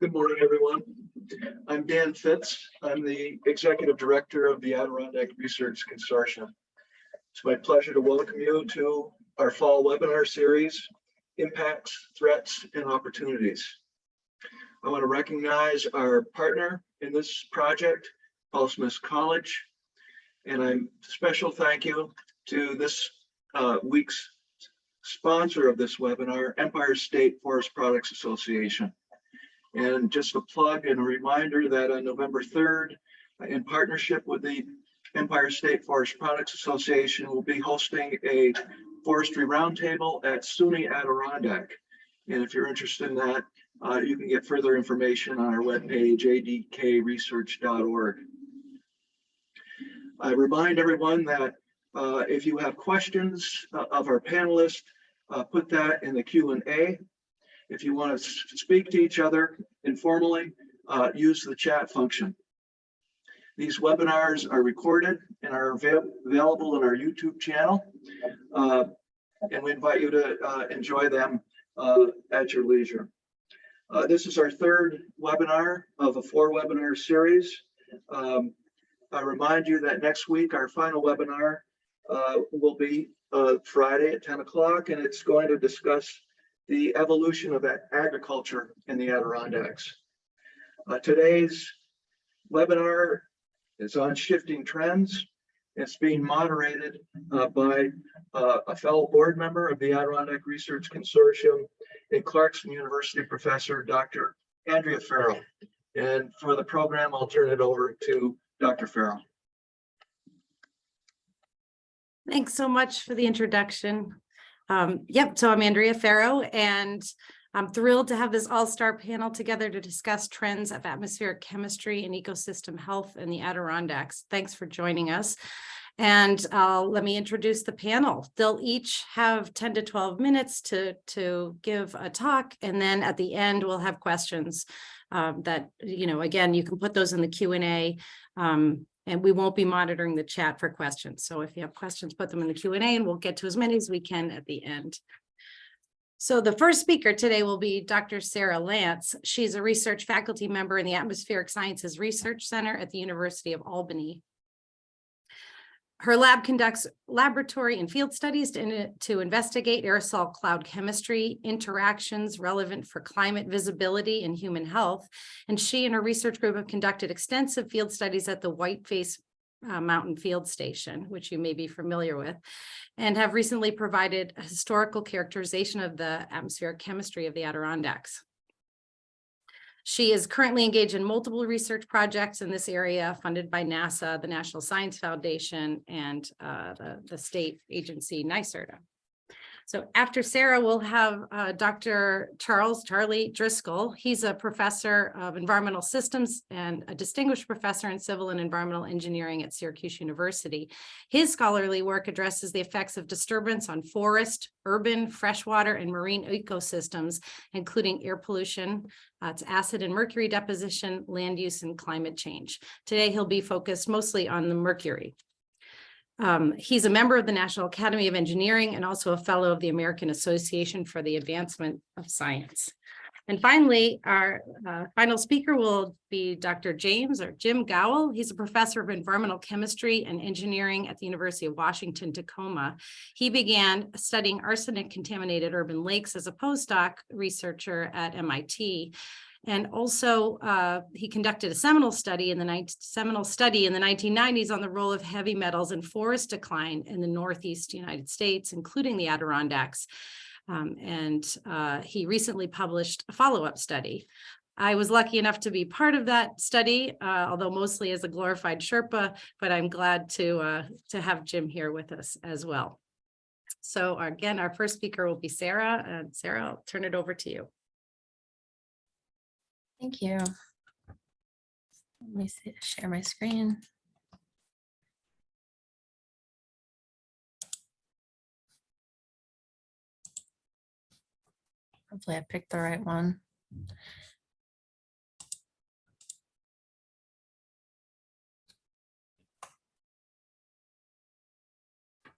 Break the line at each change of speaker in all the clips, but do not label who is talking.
Good morning, everyone. I'm Dan Fitz. I'm the Executive Director of the Adirondack Research Consortium. It's my pleasure to welcome you to our fall webinar series, Impacts, Threats, and Opportunities. I want to recognize our partner in this project, Paul Smith College, and a special thank you to this week's sponsor of this webinar, Empire State Forest Products Association. And just a plug and a reminder that on November 3rd, in partnership with the Empire State Forest Products Association, we'll be hosting a forestry roundtable at SUNY Adirondack. And if you're interested in that, you can get further information on our webpage, adkresearch.org. I remind everyone that if you have questions of our panelists, put that in the Q&A. If you want to speak to each other informally, use the chat function. These webinars are recorded and are available in our YouTube channel. And we invite you to enjoy them at your leisure. This is our third webinar of a 4-webinar series. I remind you that next week, our final webinar will be Friday at 10 o'clock, and it's going to discuss the evolution of agriculture in the Adirondacks. Today's webinar is on shifting trends. It's being moderated by a fellow board member of the Adirondack Research Consortium and Clarkson University professor, Dr. Andrea Ferro. And for the program, I'll turn it over to Dr. Ferro.
Thanks so much for the introduction. So I'm Andrea Ferro, and I'm thrilled to have this all-star panel together to discuss trends of atmospheric chemistry and ecosystem health in the Adirondacks. Thanks for joining us. And let me introduce the panel. They'll each have 10 to 12 minutes to give a talk, and then at the end we'll have questions that, again, you can put those in the Q&A. And we won't be monitoring the chat for questions. So if you have questions, put them in the Q&A and we'll get to as many as we can at the end. So the first speaker today will be Dr. Sara Lance. She's a research faculty member in the Atmospheric Sciences Research Center at the University of Albany. Her lab conducts laboratory and field studies to investigate aerosol cloud chemistry, interactions relevant for climate visibility and human health. And she and her research group have conducted extensive field studies at the Whiteface Mountain Field Station, which you may be familiar with, and have recently provided a historical characterization of the atmospheric chemistry of the Adirondacks. She is currently engaged in multiple research projects in this area funded by NASA, the National Science Foundation, and the state agency NYSERDA. So after Sara, we'll have Dr. Charlie Driscoll. He's a professor of environmental systems and a distinguished professor in civil and environmental engineering at Syracuse University. His scholarly work addresses the effects of disturbance on forest, urban, freshwater, and marine ecosystems, including air pollution, it's acid and mercury deposition, land use, and climate change. Today, he'll be focused mostly on the mercury. He's a member of the National Academy of Engineering and also a fellow of the American Association for the Advancement of Science. And finally, our final speaker will be Dr. Jim Gawel. He's a professor of environmental chemistry and engineering at the University of Washington, Tacoma. He began studying arsenic-contaminated urban lakes as a postdoc researcher at MIT. And also, he conducted a seminal study in the 1990s on the role of heavy metals in forest decline in the Northeast United States, including the Adirondacks. He recently published a follow-up study. I was lucky enough to be part of that study, although mostly as a glorified Sherpa, but I'm glad to have Jim here with us as well. So again, our first speaker will be Sara. And Sara, I'll turn it over to you.
Thank you. Let me share my screen. Hopefully I picked the right one.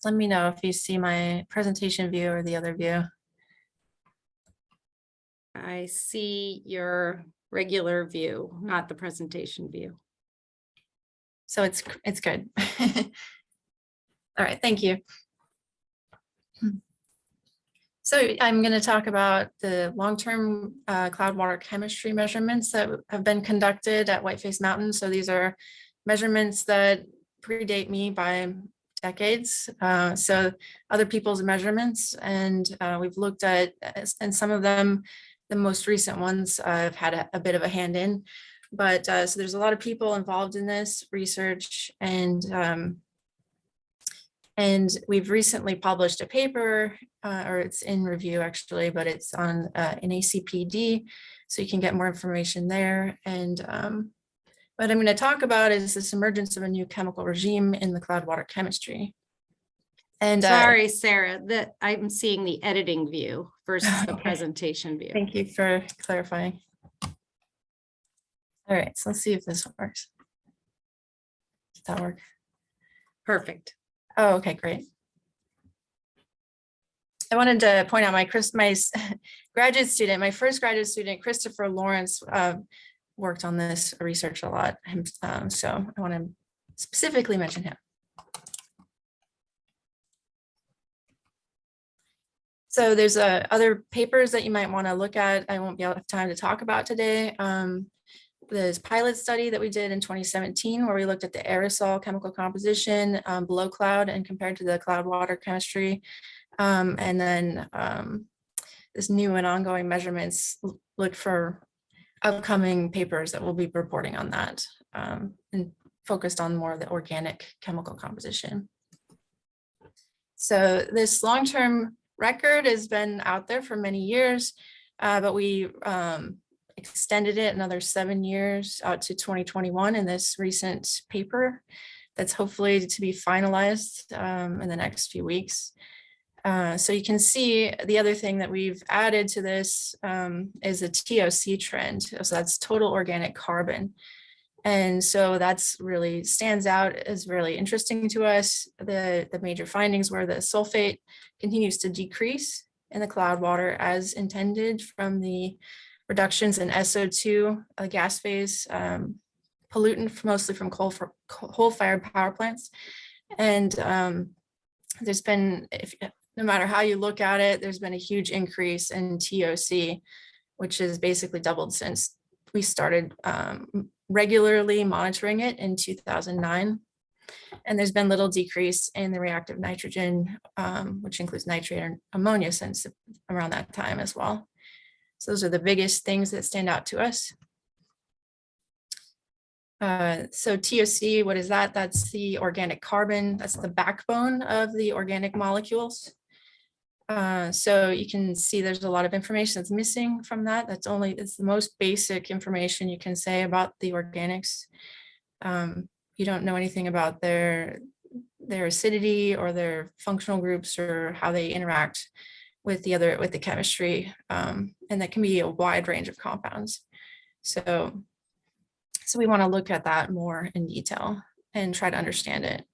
Let me know if you see my presentation view or the other view.
I see your regular view, not the presentation view.
So it's good. All right, thank you. So I'm going to talk about the long-term cloud water chemistry measurements that have been conducted at Whiteface Mountain. So these are measurements that predate me by decades. So other people's measurements, and we've looked at, and some of them, the most recent ones, I've had a bit of a hand in. But so there's a lot of people involved in this research, and we've recently published a paper, or it's in review actually, but it's on an ACPD, so you can get more information there. And what I'm going to talk about is this emergence of a new chemical regime in the cloud water chemistry. And
sorry, Sarah, that I'm seeing the editing view versus the
Okay.
presentation view.
Thank you for clarifying. All right, so let's see if this works. Does that work?
Perfect.
Oh, okay, great. I wanted to point out my graduate student, my first graduate student, Christopher Lawrence, worked on this research a lot. So I want to specifically mention him. So there's other papers that you might want to look at. I won't be able to have time to talk about today. This pilot study that we did in 2017, where we looked at the aerosol chemical composition below cloud and compared to the cloud water chemistry. And then this new and ongoing measurements look for upcoming papers that will be reporting on that, and focused on more of the organic chemical composition. So this long-term record has been out there for many years, but we extended it another 7 years out to 2021 in this recent paper that's hopefully to be finalized in the next few weeks. So you can see the other thing that we've added to this is a TOC trend. So that's total organic carbon. And so that's really stands out as really interesting to us. The major findings were that sulfate continues to decrease in the cloud water as intended from the reductions in SO2, a gas phase pollutant, mostly from coal-fired power plants. And there's been, no matter how you look at it, there's been a huge increase in TOC, which has basically doubled since we started regularly monitoring it in 2009. And there's been little decrease in the reactive nitrogen, which includes nitrate and ammonia, since around that time as well. So those are the biggest things that stand out to us. So TOC, what is that? That's the organic carbon. That's the backbone of the organic molecules. So you can see there's a lot of information that's missing from that. It's the most basic information you can say about the organics. You don't know anything about their acidity or their functional groups or how they interact with the chemistry, and that can be a wide range of compounds. So we want to look at that more in detail and try to understand it.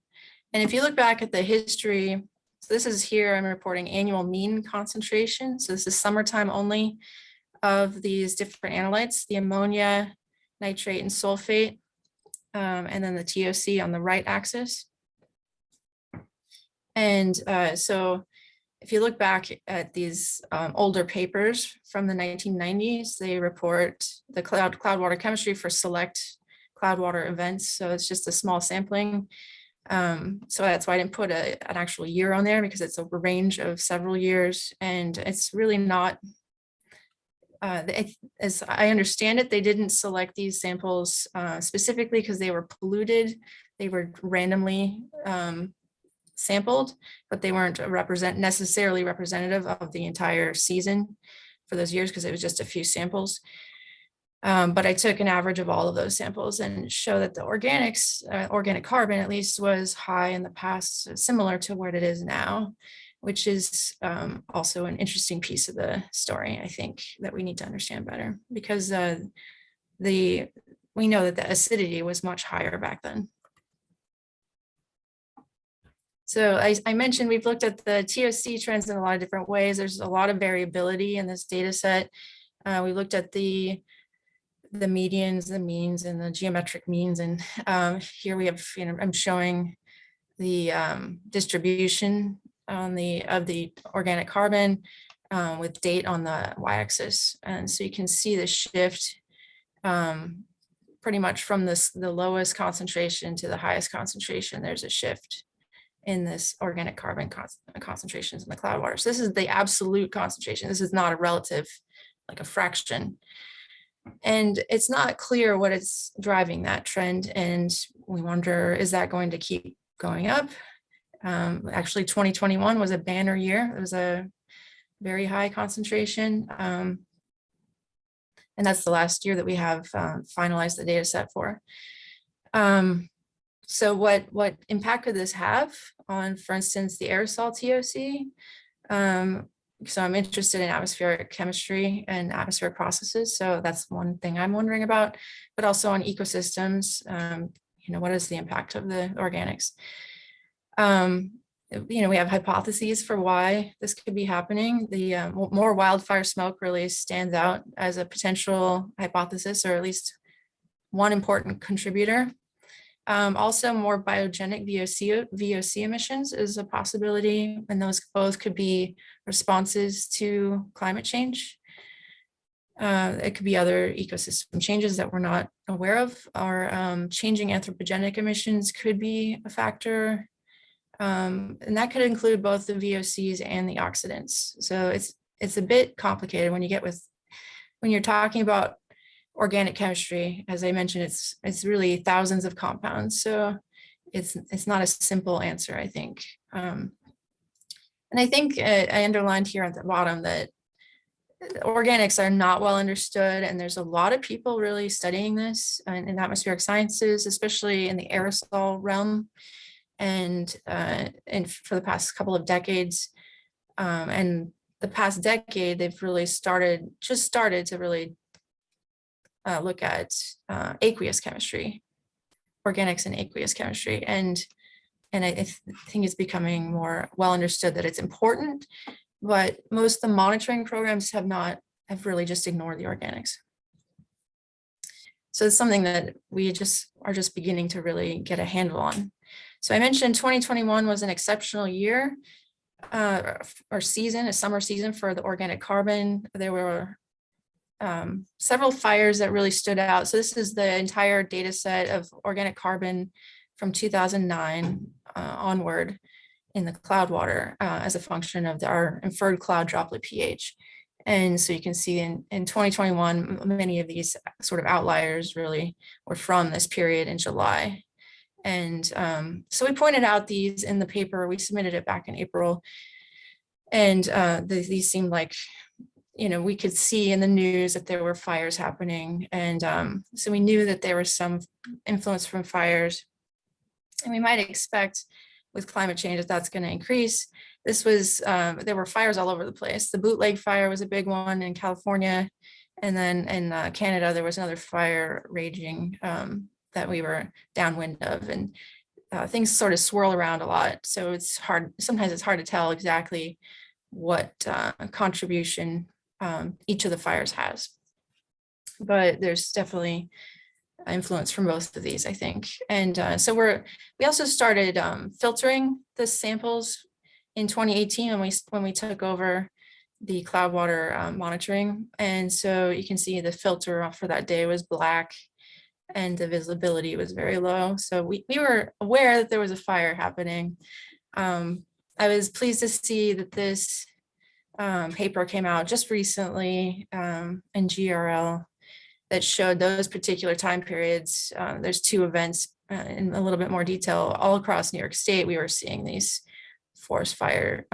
And if you look back at the history, so this is here, I'm reporting annual mean concentration. So this is summertime only of these different analytes, the ammonia, nitrate, and sulfate, and then the TOC on the right axis. And so if you look back at these older papers from the 1990s, they report the cloud water chemistry for select cloud water events. So it's just a small sampling. So that's why I didn't put an actual year on there, because it's a range of several years, and it's really not, as I understand it, they didn't select these samples specifically because they were polluted. They were randomly sampled, but they weren't necessarily representative of the entire season for those years, because it was just a few samples. But I took an average of all of those samples and show that the organic carbon at least was high in the past, similar to what it is now, which is also an interesting piece of the story, I think, that we need to understand better, because we know that the acidity was much higher back then. So I mentioned we've looked at the TOC trends in a lot of different ways. There's a lot of variability in this data set. We looked at the the medians, the means, and the geometric means. And here we have, I'm showing the distribution of the organic carbon with date on the y-axis. And so you can see the shift pretty much from the lowest concentration to the highest concentration. There's a shift in this organic carbon concentrations in the cloud water. So this is the absolute concentration. This is not a relative, like a fraction. And it's not clear what is driving that trend. And we wonder, is that going to keep going up? Actually, 2021 was a banner year. It was a very high concentration. And that's the last year that we have finalized the data set for. So what impact could this have on, for instance, the aerosol TOC? So I'm interested in atmospheric chemistry and atmospheric processes. So that's one thing I'm wondering about, but also on ecosystems. What is the impact of the organics? We have hypotheses for why this could be happening. The more wildfire smoke really stands out as a potential hypothesis, or at least one important contributor. Also, more biogenic VOC emissions is a possibility, and those both could be responses to climate change. It could be other ecosystem changes that we're not aware of, or changing anthropogenic emissions could be a factor. And that could include both the VOCs and the oxidants. So it's a bit complicated when you're talking about organic chemistry. As I mentioned, it's really thousands of compounds. So it's not a simple answer, I think. And I think I underlined here at the bottom that organics are not well understood, and there's a lot of people really studying this in atmospheric sciences, especially in the aerosol realm. And for the past couple of decades, and the past decade, they've really started to really look at aqueous chemistry, organics and aqueous chemistry, and I think it's becoming more well understood that it's important. But most of the monitoring programs have really just ignored the organics. So it's something that we are just beginning to really get a handle on. So I mentioned 2021 was an exceptional year or season, a summer season for the organic carbon. There were several fires that really stood out. So this is the entire data set of organic carbon from 2009 onward in the cloud water as a function of our inferred cloud droplet pH. And so you can see in 2021, many of these sort of outliers really were from this period in July. And so we pointed out these in the paper. We submitted it back in April. And these seemed like, we could see in the news that there were fires happening. And so we knew that there was some influence from fires. And we might expect with climate change that's going to increase. There were fires all over the place. The bootleg fire was a big one in California. And then in Canada, there was another fire raging that we were downwind of, and things sort of swirl around a lot. So sometimes it's hard to tell exactly what contribution each of the fires has. But there's definitely influence from both of these, I think. And so we also started filtering the samples in 2018 when we took over the cloud water monitoring. And so you can see the filter for that day was black, and the visibility was very low. So we were aware that there was a fire happening. I was pleased to see that this paper came out just recently in GRL that showed those particular time periods. There's two events in a little bit more detail. All across New York State, we were seeing these forest fire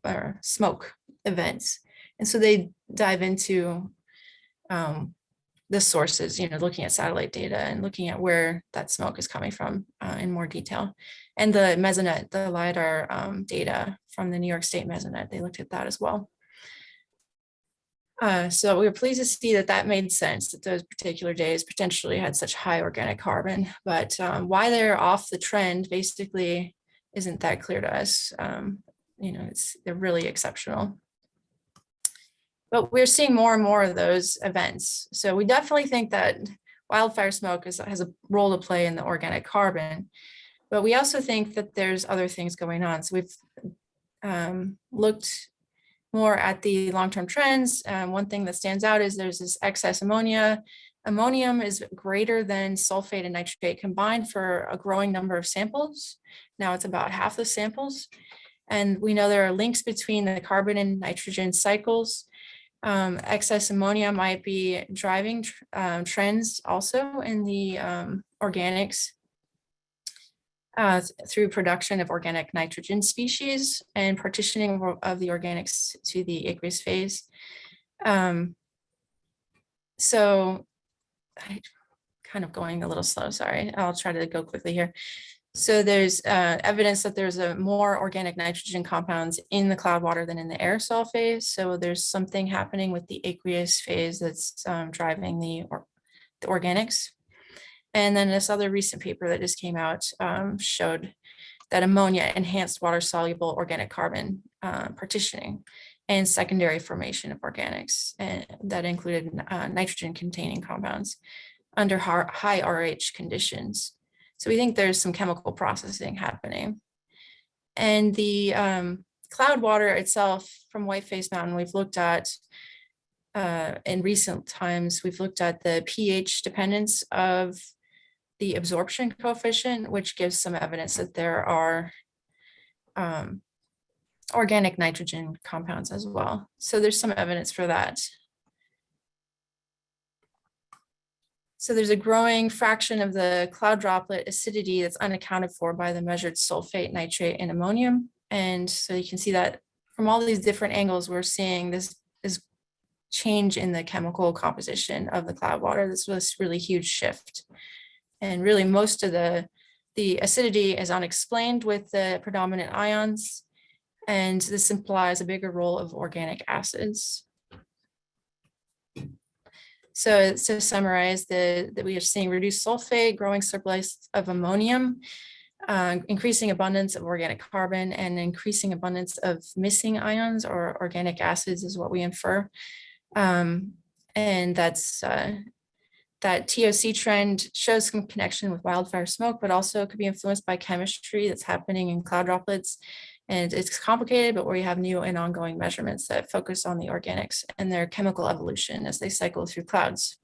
or smoke events. And so they dive into the sources, looking at satellite data and looking at where that smoke is coming from in more detail. And the Mesonet, the LiDAR data from the New York State Mesonet, they looked at that as well. So we were pleased to see that made sense, that those particular days potentially had such high organic carbon, but why they're off the trend basically isn't that clear to us. They're really exceptional. but we're seeing more and more of those events. So we definitely think that wildfire smoke has a role to play in the organic carbon, but we also think that there's other things going on. So we've looked more at the long-term trends. One thing that stands out is there's this excess ammonia. Ammonium is greater than sulfate and nitrate combined for a growing number of samples. Now it's about half the samples. And we know there are links between the carbon and nitrogen cycles. Excess ammonia might be driving trends also in the organics through production of organic nitrogen species and partitioning of the organics to the aqueous phase. So I'm kind of going a little slow, sorry. I'll try to go quickly here. So there's evidence that there's a more organic nitrogen compounds in the cloud water than in the aerosol phase. So there's something happening with the aqueous phase that's driving the organics. And then this other recent paper that just came out showed that ammonia enhanced water-soluble organic carbon partitioning and secondary formation of organics, and that included nitrogen-containing compounds under high RH conditions. So we think there's some chemical processing happening. And the cloud water itself from Whiteface Mountain, we've looked at in recent times, we've looked at the pH dependence of the absorption coefficient, which gives some evidence that there are organic nitrogen compounds as well. So there's some evidence for that. So there's a growing fraction of the cloud droplet acidity that's unaccounted for by the measured sulfate, nitrate, and ammonium. And so you can see that from all these different angles, we're seeing this change in the chemical composition of the cloud water. This was really huge shift. And really most of the acidity is unexplained with the predominant ions. And this implies a bigger role of organic acids. So to summarize, that we are seeing reduced sulfate, growing surplus of ammonium, increasing abundance of organic carbon, and increasing abundance of missing ions or organic acids is what we infer. And that's that TOC trend shows some connection with wildfire smoke, but also could be influenced by chemistry that's happening in cloud droplets. And it's complicated, but we have new and ongoing measurements that focus on the organics and their chemical evolution as they cycle through clouds.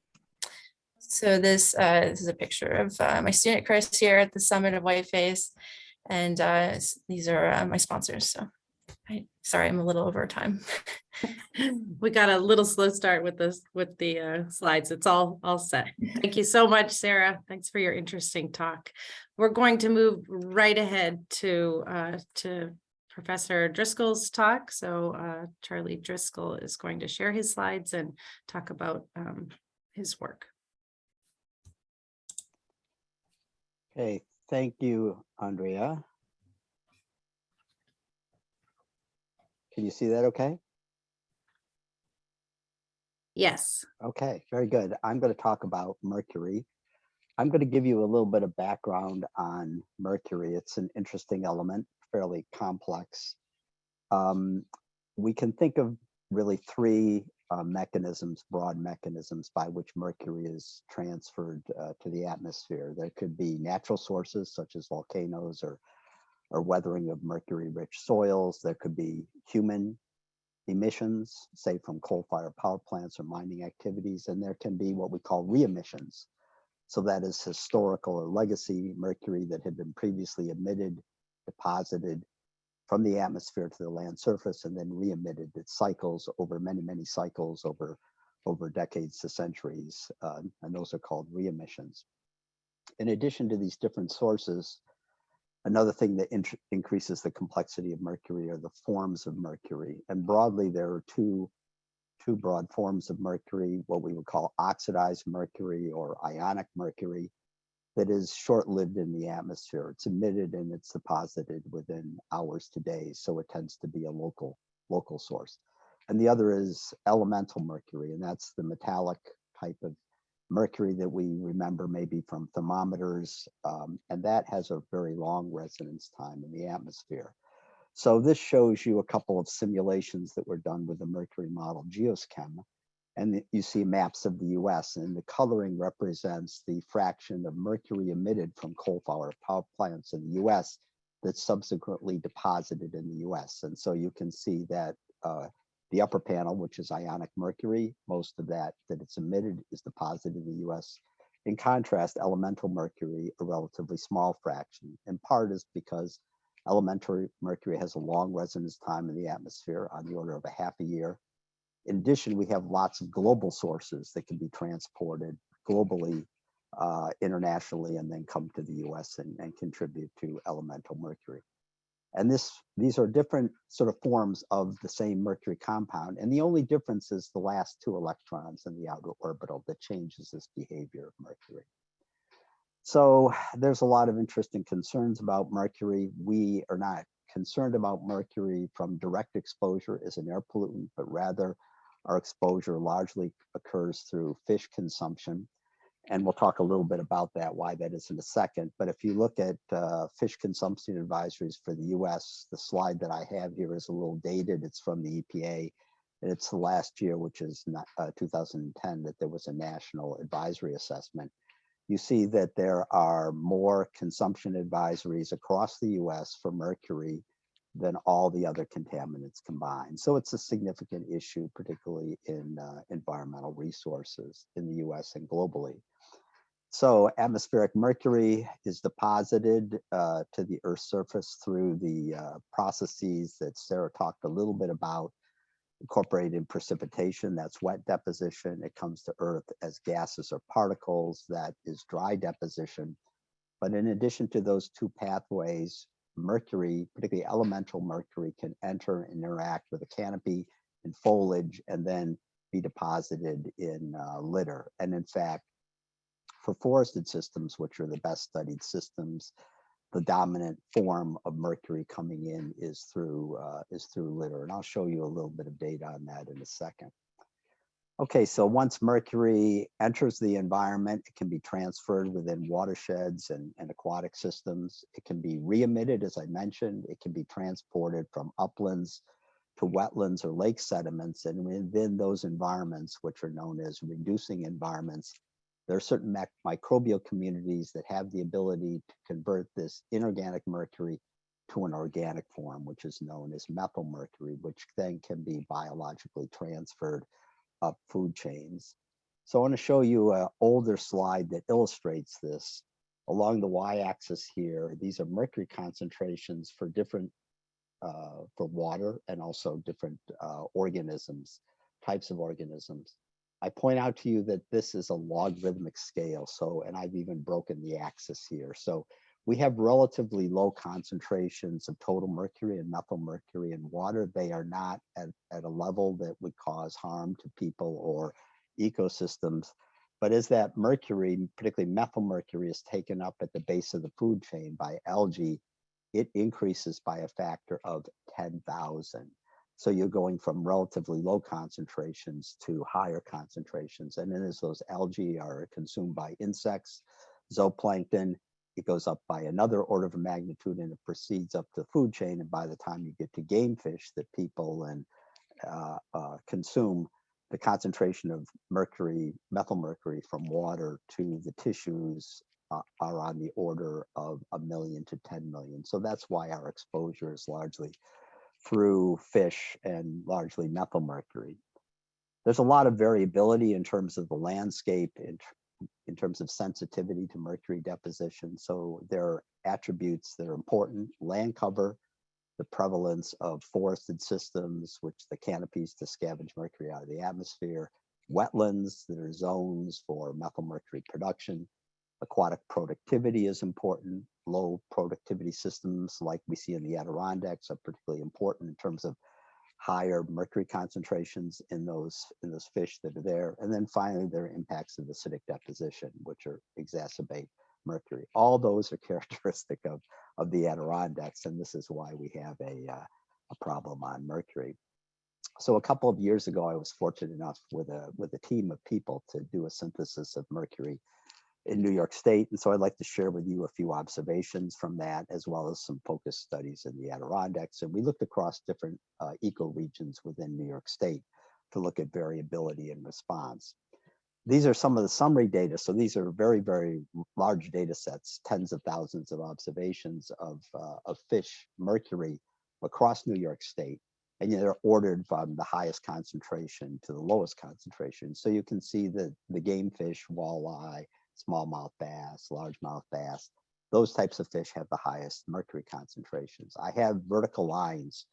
So this is a picture of my student Chris here at the summit of Whiteface. And these are my sponsors. So sorry, I'm a little over time.
We got a little slow start with this, with the slides. It's all set. Thank you so much, Sarah. Thanks for your interesting talk. We're going to move right ahead to Professor Driscoll's talk. So Charlie Driscoll is going to share his slides and talk about his work.
Okay, thank you, Andrea. Can you see that okay?
Yes.
Okay, very good. I'm going to talk about mercury. I'm going to give you a little bit of background on mercury. It's an interesting element, fairly complex. We can think of really three mechanisms, broad mechanisms by which mercury is transferred to the atmosphere. There could be natural sources such as volcanoes or weathering of mercury-rich soils. There could be human emissions, say from coal-fired power plants or mining activities, and there can be what we call re-emissions. So that is historical or legacy mercury that had been previously emitted, deposited from the atmosphere to the land surface, and then re-emitted. It cycles over many, many cycles over decades to centuries, and those are called re-emissions. In addition to these different sources, another thing that increases the complexity of mercury are the forms of mercury. And broadly, there are two broad forms of mercury, what we would call oxidized mercury or ionic mercury, that is short-lived in the atmosphere. It's emitted and it's deposited within hours to days, so it tends to be a local source. And the other is elemental mercury, and that's the metallic type of mercury that we remember maybe from thermometers, and that has a very long residence time in the atmosphere. So this shows you a couple of simulations that were done with the mercury model Geoschem. And you see maps of the US, and the coloring represents the fraction of mercury emitted from coal-fired power plants in the US that's subsequently deposited in the US. And so you can see that the upper panel, which is ionic mercury, most of that it's emitted is deposited in the US. In contrast, elemental mercury, a relatively small fraction, in part is because elementary mercury has a long residence time in the atmosphere on the order of a half a year. In addition, we have lots of global sources that can be transported globally, internationally, and then come to the US and contribute to elemental mercury. And these are different sort of forms of the same mercury compound. And the only difference is the last 2 electrons in the outer orbital that changes this behavior of mercury. So there's a lot of interesting concerns about mercury. We are not concerned about mercury from direct exposure as an air pollutant, but rather our exposure largely occurs through fish consumption. And we'll talk a little bit about that, why that is in a second. But if you look at fish consumption advisories for the US, the slide that I have here is a little dated. It's from the EPA. And it's the last year, which is 2010, that there was a national advisory assessment. You see that there are more consumption advisories across the US for mercury than all the other contaminants combined. So it's a significant issue, particularly in environmental resources in the US and globally. So atmospheric mercury is deposited to the Earth's surface through the processes that Sara talked a little bit about, incorporated precipitation, that's wet deposition. It comes to Earth as gases or particles, that is dry deposition. But in addition to those 2 pathways, mercury, particularly elemental mercury, can enter and interact with a canopy and foliage and then be deposited in litter. And in fact, for forested systems, which are the best studied systems, the dominant form of mercury coming in is through litter. And I'll show you a little bit of data on that in a second. Okay, so once mercury enters the environment, it can be transferred within watersheds and aquatic systems. It can be re-emitted, as I mentioned. It can be transported from uplands to wetlands or lake sediments. And within those environments, which are known as reducing environments, there are certain microbial communities that have the ability to convert this inorganic mercury to an organic form, which is known as methyl mercury, which then can be biologically transferred up food chains. So I want to show you an older slide that illustrates this. Along the y-axis here, these are mercury concentrations for different, for water and also different organisms, types of organisms. I point out to you that this is a logarithmic scale. So, and I've even broken the axis here. So we have relatively low concentrations of total mercury and methyl mercury in water. They are not at a level that would cause harm to people or ecosystems. But as that mercury, particularly methyl mercury, is taken up at the base of the food chain by algae, it increases by a factor of 10,000. So you're going from relatively low concentrations to higher concentrations. And then as those algae are consumed by insects, zooplankton, it goes up by another order of magnitude and it proceeds up the food chain. And by the time you get to game fish that people consume, the concentration of mercury, methyl mercury from water to the tissues are on the order of 1 million to 10 million. So that's why our exposure is largely through fish and largely methyl mercury. There's a lot of variability in terms of the landscape, in terms of sensitivity to mercury deposition. So there are attributes that are important: land cover, the prevalence of forested systems, which the canopies to scavenge mercury out of the atmosphere, wetlands that are zones for methyl mercury production. Aquatic productivity is important. Low productivity systems like we see in the Adirondacks are particularly important in terms of higher mercury concentrations in those fish that are there. And then finally, there are impacts of acidic deposition, which exacerbate mercury. All those are characteristic of the Adirondacks, and this is why we have a problem on mercury. So a couple of years ago, I was fortunate enough with a team of people to do a synthesis of mercury in New York State. And so I'd like to share with you a few observations from that, as well as some focus studies in the Adirondacks. And we looked across different ecoregions within New York State to look at variability in response. These are some of the summary data. So these are very, very large data sets, tens of thousands of observations of fish mercury across New York State. And they're ordered from the highest concentration to the lowest concentration. So you can see that the game fish, walleye, smallmouth bass, largemouth bass, those types of fish have the highest mercury concentrations. I have vertical lines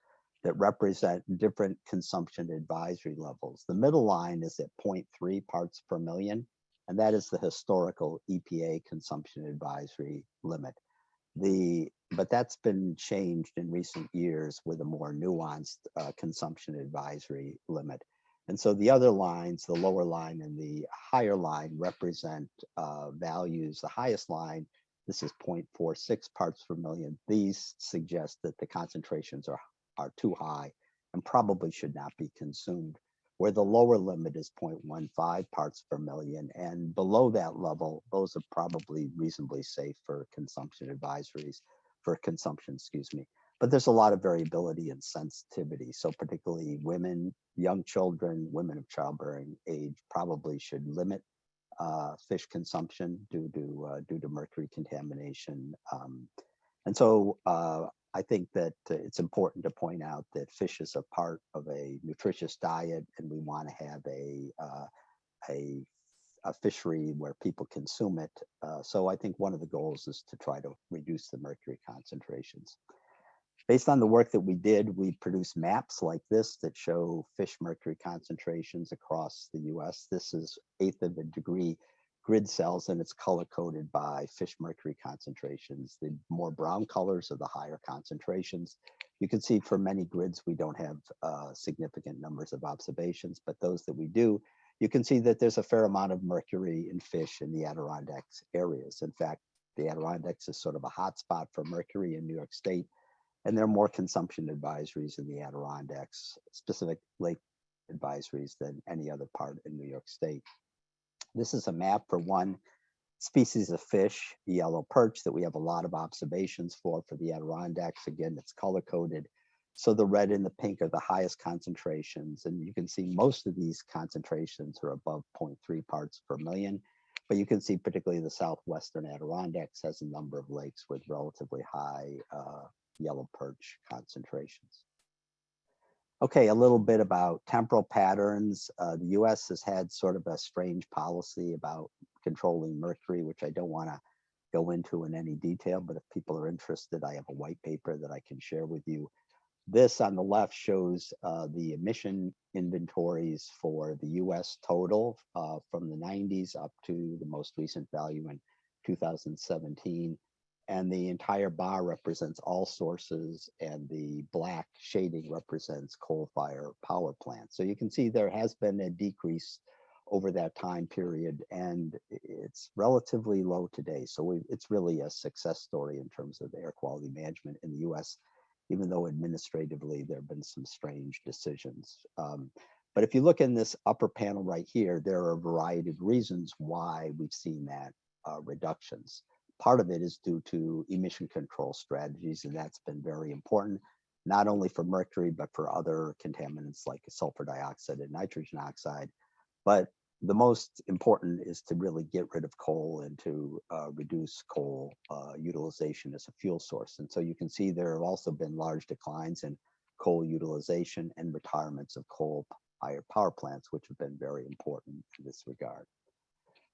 that represent different consumption advisory levels. The middle line is at 0.3 parts per million, and that is the historical EPA consumption advisory limit. But that's been changed in recent years with a more nuanced consumption advisory limit. And so the other lines, the lower line and the higher line, represent values. The highest line, this is 0.46 parts per million. These suggest that the concentrations are too high and probably should not be consumed, where the lower limit is 0.15 parts per million. And below that level, those are probably reasonably safe for consumption advisories, But there's a lot of variability and sensitivity. So particularly women, young children, women of childbearing age probably should limit fish consumption due to mercury contamination. And so I think that it's important to point out that fish is a part of a nutritious diet, and we want to have a fishery where people consume it. So I think one of the goals is to try to reduce the mercury concentrations. Based on the work that we did, we produced maps like this that show fish mercury concentrations across the US. This is 1/8 of a degree grid cells, and it's color coded by fish mercury concentrations. The more brown colors are the higher concentrations. You can see for many grids, we don't have significant numbers of observations, but those that we do, you can see that there's a fair amount of mercury in fish in the Adirondacks areas. In fact, the Adirondacks is sort of a hotspot for mercury in New York State, and there are more consumption advisories in the Adirondacks, specific lake advisories, than any other part in New York State. This is a map for one species of fish, the yellow perch, that we have a lot of observations for the Adirondacks. Again, it's color coded. So the red and the pink are the highest concentrations. And you can see most of these concentrations are above 0.3 parts per million. But you can see particularly the southwestern Adirondacks has a number of lakes with relatively high yellow perch concentrations. Okay, a little bit about temporal patterns. The US has had sort of a strange policy about controlling mercury, which I don't want to go into in any detail, but if people are interested, I have a white paper that I can share with you. This on the left shows the emission inventories for the US total from the 90s up to the most recent value in 2017. And the entire bar represents all sources, and the black shading represents coal-fired power plants. So you can see there has been a decrease over that time period, and it's relatively low today. So it's really a success story in terms of air quality management in the US, even though administratively there have been some strange decisions. But if you look in this upper panel right here, there are a variety of reasons why we've seen that reductions. Part of it is due to emission control strategies, and that's been very important, not only for mercury, but for other contaminants like sulfur dioxide and nitrogen oxide. But the most important is to really get rid of coal and to reduce coal utilization as a fuel source. And so you can see there have also been large declines in coal utilization and retirements of coal-fired power plants, which have been very important in this regard.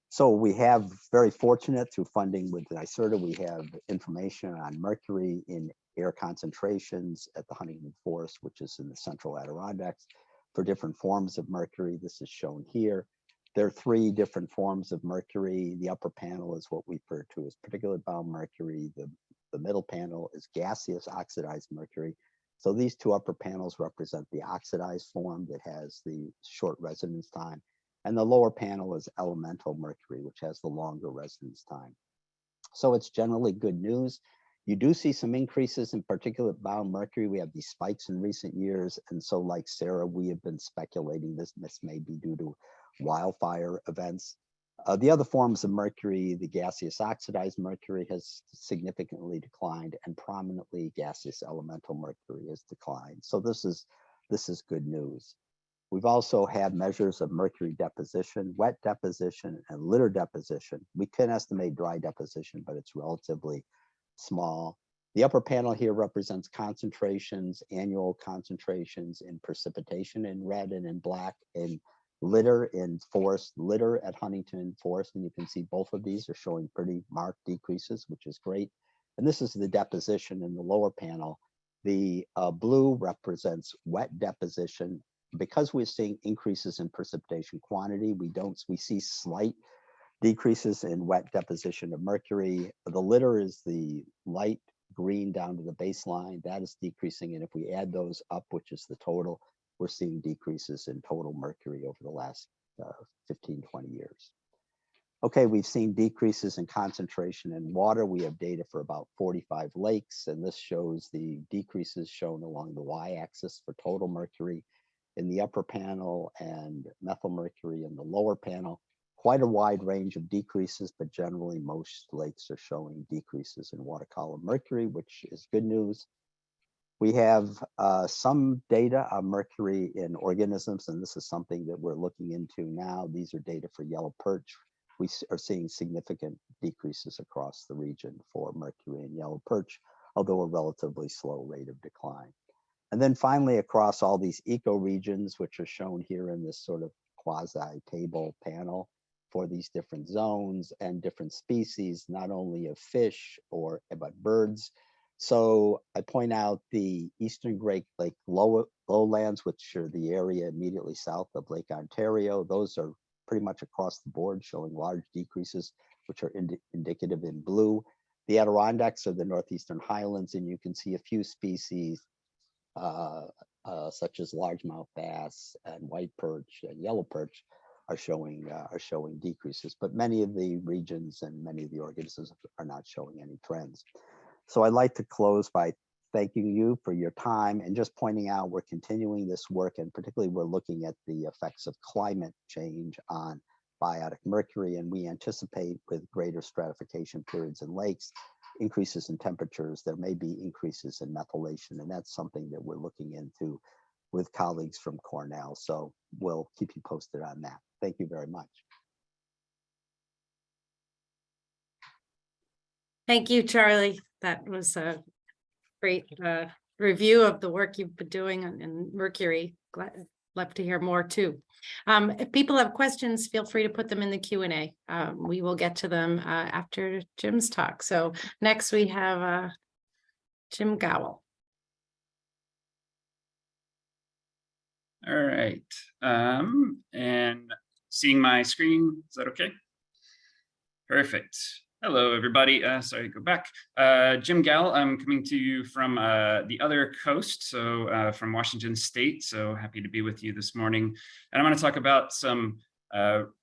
So we have, very fortunate through funding with NYSERDA, we have information on mercury in air concentrations at the Huntington Forest, which is in the central Adirondacks, for different forms of mercury. This is shown here. There are 3 different forms of mercury. The upper panel is what we refer to as particulate bound mercury. The middle panel is gaseous oxidized mercury. So these 2 upper panels represent the oxidized form that has the short residence time. And the lower panel is elemental mercury, which has the longer residence time. So it's generally good news. You do see some increases in particulate bound mercury. We have these spikes in recent years. And so like Sara, we have been speculating this may be due to wildfire events. The other forms of mercury, the gaseous oxidized mercury has significantly declined, and prominently gaseous elemental mercury has declined. So this is good news. We've also had measures of mercury deposition, wet deposition, and litter deposition. We can estimate dry deposition, but it's relatively small. The upper panel here represents concentrations, annual concentrations in precipitation in red and in black, in litter in forest, litter at Huntington Forest. And you can see both of these are showing pretty marked decreases, which is great. And this is the deposition in the lower panel. The blue represents wet deposition. Because we're seeing increases in precipitation quantity, we see slight decreases in wet deposition of mercury. The litter is the light green down to the baseline. That is decreasing. And if we add those up, which is the total, we're seeing decreases in total mercury over the last 15, 20 years. Okay, we've seen decreases in concentration in water. We have data for about 45 lakes, and this shows the decreases shown along the y-axis for total mercury in the upper panel and methyl mercury in the lower panel. Quite a wide range of decreases, but generally most lakes are showing decreases in water column mercury, which is good news. We have some data on mercury in organisms, and this is something that we're looking into now. These are data for yellow perch. We are seeing significant decreases across the region for mercury and yellow perch, although a relatively slow rate of decline. And then finally, across all these ecoregions, which are shown here in this sort of quasi-table panel for these different zones and different species, not only of fish but birds. So I point out the Eastern Great Lake lowlands, which are the area immediately south of Lake Ontario. Those are pretty much across the board showing large decreases, which are indicative in blue. The Adirondacks are the northeastern highlands, and you can see a few species such as largemouth bass and white perch and yellow perch are showing decreases, but many of the regions and many of the organisms are not showing any trends. So I'd like to close by thanking you for your time and just pointing out we're continuing this work, and particularly we're looking at the effects of climate change on biotic mercury, and we anticipate with greater stratification periods in lakes, increases in temperatures, there may be increases in methylation, and that's something that we're looking into with colleagues from Cornell. So we'll keep you posted on that. Thank you very much.
Thank you, Charlie. That was a great review of the work you've been doing in mercury. Love to hear more too. If people have questions, feel free to put them in the Q&A. We will get to them after Jim's talk. So next we have Jim Gawel.
All right. And seeing my screen, is that okay? Perfect. Hello, everybody. Sorry, go back. Jim Gawel, I'm coming to you from the other coast, so from Washington State. So happy to be with you this morning. And I'm going to talk about some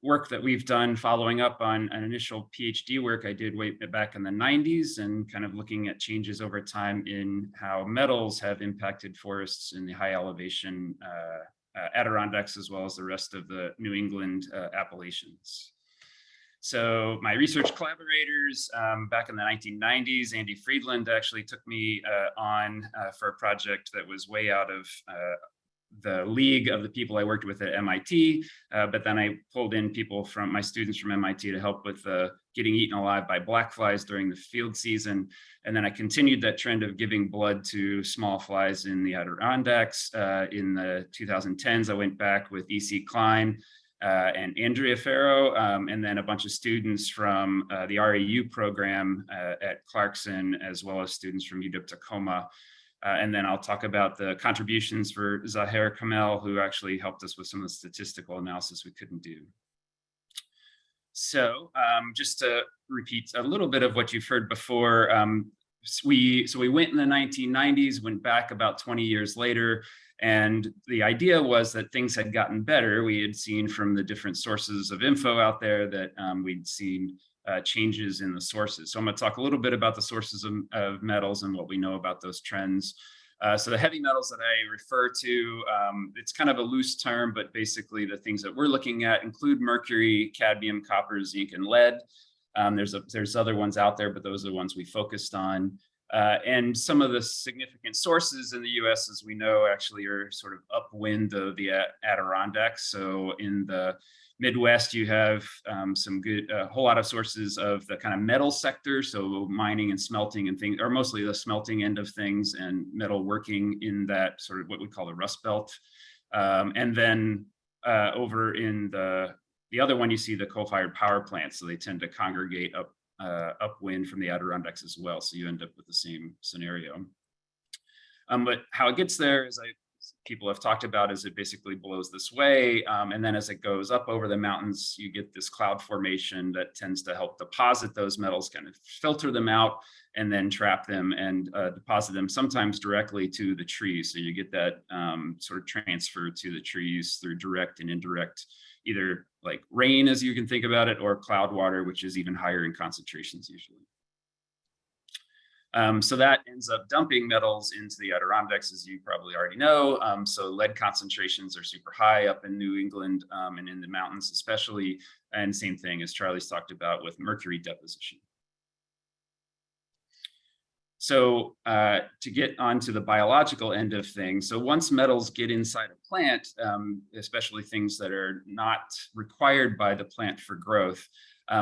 work that we've done following up on an initial PhD work I did way back in the 90s, and kind of looking at changes over time in how metals have impacted forests in the high elevation Adirondacks, as well as the rest of the New England Appalachians. So my research collaborators back in the 1990s, Andy Friedland actually took me on for a project that was way out of the league of the people I worked with at MIT, but then I pulled in people from my students from MIT to help with getting eaten alive by black flies during the field season. And then I continued that trend of giving blood to small flies in the Adirondacks. In the 2010s, I went back with E.C. Klein and Andrea Ferro, and then a bunch of students from the RAU program at Clarkson, as well as students from UW Tacoma. And then I'll talk about the contributions for Zahir Kamel, who actually helped us with some of the statistical analysis we couldn't do. So just to repeat a little bit of what you've heard before, we went in the 1990s, went back about 20 years later, and the idea was that things had gotten better. We had seen from the different sources of info out there that we'd seen changes in the sources. So I'm going to talk a little bit about the sources of metals and what we know about those trends. So the heavy metals that I refer to, it's kind of a loose term, but basically the things that we're looking at include mercury, cadmium, copper, zinc, and lead. There's other ones out there, but those are the ones we focused on. And some of the significant sources in the US, as we know, actually are sort of upwind of the Adirondacks. So in the Midwest, you have some good, a whole lot of sources of the kind of metal sector. So mining and smelting and things, or mostly the smelting end of things, and metal working in that sort of what we call the Rust Belt. And then over in the other one, you see the coal-fired power plants. So they tend to congregate upwind from the Adirondacks as well. So you end up with the same scenario. But how it gets there, as people have talked about, is it basically blows this way. And then as it goes up over the mountains, you get this cloud formation that tends to help deposit those metals, kind of filter them out, and then trap them and deposit them sometimes directly to the trees. So you get that sort of transfer to the trees through direct and indirect, either like rain, as you can think about it, or cloud water, which is even higher in concentrations usually. So that ends up dumping metals into the Adirondacks, as you probably already know. So lead concentrations are super high up in New England and in the mountains especially. And same thing as Charlie's talked about with mercury deposition. So to get onto the biological end of things, so once metals get inside a plant, especially things that are not required by the plant for growth,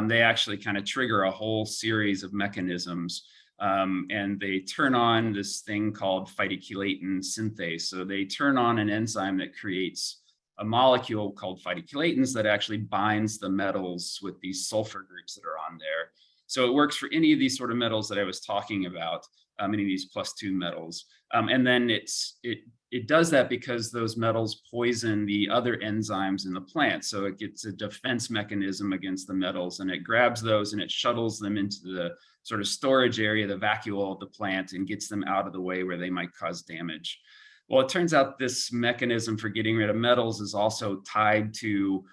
they actually kind of trigger a whole series of mechanisms. And they turn on this thing called phytochelatin synthase. So they turn on an enzyme that creates a molecule called phytochelatins that actually binds the metals with these sulfur groups that are on there. So it works for any of these sort of metals that I was talking about, any of these +2 metals. And then it does that because those metals poison the other enzymes in the plant. So it gets a defense mechanism against the metals, and it grabs those and it shuttles them into the sort of storage area, the vacuole of the plant, and gets them out of the way where they might cause damage. Well, it turns out this mechanism for getting rid of metals is also tied to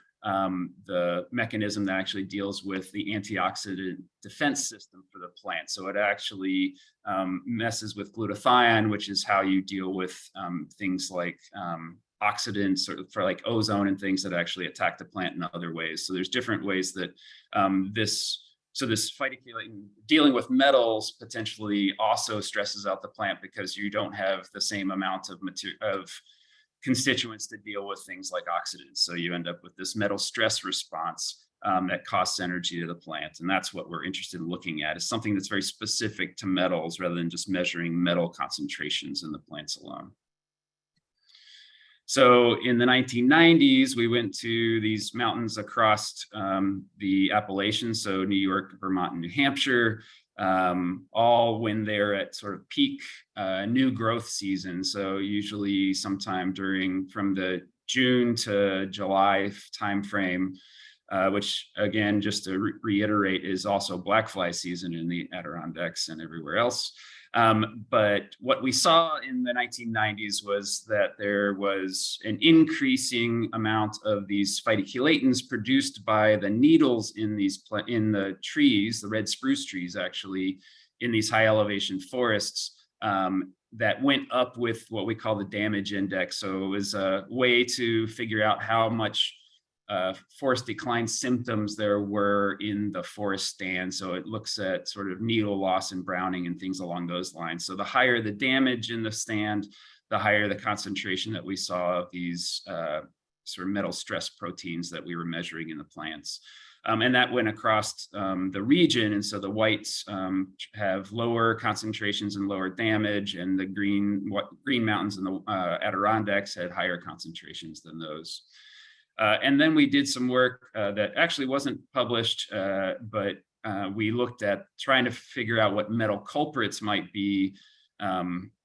the mechanism that actually deals with the antioxidant defense system for the plant. So it actually messes with glutathione, which is how you deal with things like oxidants for like ozone and things that actually attack the plant in other ways. So there's different ways that this phytochelatin dealing with metals potentially also stresses out the plant, because you don't have the same amount of constituents to deal with things like oxidants. So you end up with this metal stress response that costs energy to the plant. And that's what we're interested in looking at, is something that's very specific to metals rather than just measuring metal concentrations in the plants alone. So in the 1990s, we went to these mountains across the Appalachians, so New York, Vermont, and New Hampshire, all when they're at sort of peak new growth season. So usually sometime from the June to July timeframe, which again, just to reiterate, is also black fly season in the Adirondacks and everywhere else. But what we saw in the 1990s was that there was an increasing amount of these phytochelatins produced by the needles in the trees, the red spruce trees, actually, in these high elevation forests, that went up with what we call the damage index. So it was a way to figure out how much forest decline symptoms there were in the forest stand. So it looks at sort of needle loss and browning and things along those lines. So the higher the damage in the stand, the higher the concentration that we saw of these sort of metal stress proteins that we were measuring in the plants. And that went across the region. And so the whites have lower concentrations and lower damage, and the green mountains and the Adirondacks had higher concentrations than those. And then we did some work that actually wasn't published, but we looked at trying to figure out what metal culprits might be